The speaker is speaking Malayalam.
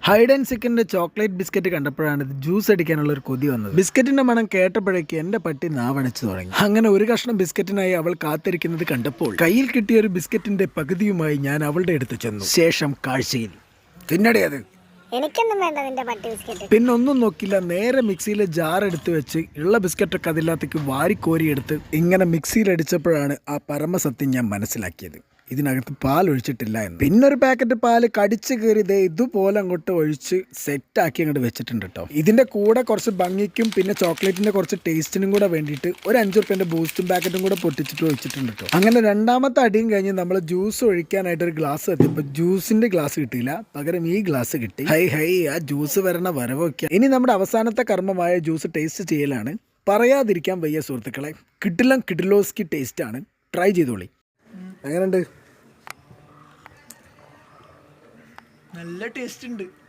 ഹൈഡ് ആൻഡ് സിക്കിന്റെ ചോക്ലേറ്റ് ബിസ്ക്കറ്റ് കണ്ടപ്പോഴാണ് ഇത് ജ്യൂസ് അടിക്കാനുള്ള ഒരു കൊതി വന്നത്. ബിസ്ക്കറ്റിന്റെ മണം കേട്ടപ്പോഴേക്ക് എന്റെ പട്ടി നാവണച്ചു തുടങ്ങി. അങ്ങനെ ഒരു കഷ്ണം ബിസ്ക്കറ്റിനായി അവൾ കാത്തിരിക്കുന്നത് കണ്ടപ്പോൾ കയ്യിൽ കിട്ടിയ ഒരു ബിസ്ക്കറ്റിന്റെ പകുതിയുമായി ഞാൻ അവളുടെ അടുത്ത് ചെന്നു. ശേഷം കാഴ്ചയിൽ തിന്നടിയത് എനിക്കൊന്നും വേണ്ട നിന്റെ പട്ടി ബിസ്ക്കറ്റ്. പിന്നെ ഒന്നും നോക്കില്ല, നേരെ മിക്സിയിലെ ജാർ എടുത്ത് വെച്ച് ഉള്ള ബിസ്ക്കറ്റൊക്കെ അതിനകത്തേക്ക് വാരിക്കോരിയെടുത്ത് ഇങ്ങനെ മിക്സിയിൽ അടിച്ചപ്പോഴാണ് ആ പരമസത്യം ഞാൻ മനസ്സിലാക്കിയത്. ഇതിനകത്ത് പാൽ ഒഴിച്ചിട്ടില്ല എന്ന്. പിന്നെ ഒരു പാക്കറ്റ് പാല് കടിച്ച് കയറി ഇതുപോലെ അങ്ങോട്ട് ഒഴിച്ച് സെറ്റാക്കി അങ്ങോട്ട് വെച്ചിട്ടുണ്ട് കേട്ടോ. ഇതിന്റെ കൂടെ കുറച്ച് ഭംഗിക്കും പിന്നെ ചോക്ലേറ്റിന്റെ കുറച്ച് ടേസ്റ്റിനും കൂടെ വേണ്ടിയിട്ട് ഒരു 5 റുപ്യന്റെ ബൂസ്റ്റും പാക്കറ്റും കൂടെ പൊട്ടിച്ചിട്ട് ഒഴിച്ചിട്ടുണ്ട് കേട്ടോ. അങ്ങനെ രണ്ടാമത്തെ അടിയും കഴിഞ്ഞ് നമ്മൾ ജ്യൂസ് ഒഴിക്കാനായിട്ട് ഒരു ഗ്ലാസ് എത്തിയപ്പോൾ ജ്യൂസിന്റെ ഗ്ലാസ് കിട്ടിയില്ല, പകരം ഈ ഗ്ലാസ് കിട്ടി. ഹൈ ആ ജ്യൂസ് വരണ വരവൊക്കെ. ഇനി നമ്മുടെ അവസാനത്തെ കർമ്മമായ ജ്യൂസ് ടേസ്റ്റ് ചെയ്യലാണ്. പറയാതിരിക്കാൻ വയ്യ സുഹൃത്തുക്കളെ, കിഡിലോസ്കി ടേസ്റ്റ് ആണ്. ട്രൈ ചെയ്തോളി. എങ്ങനെയുണ്ട്? നല്ല ടേസ്റ്റ് ഉണ്ട്.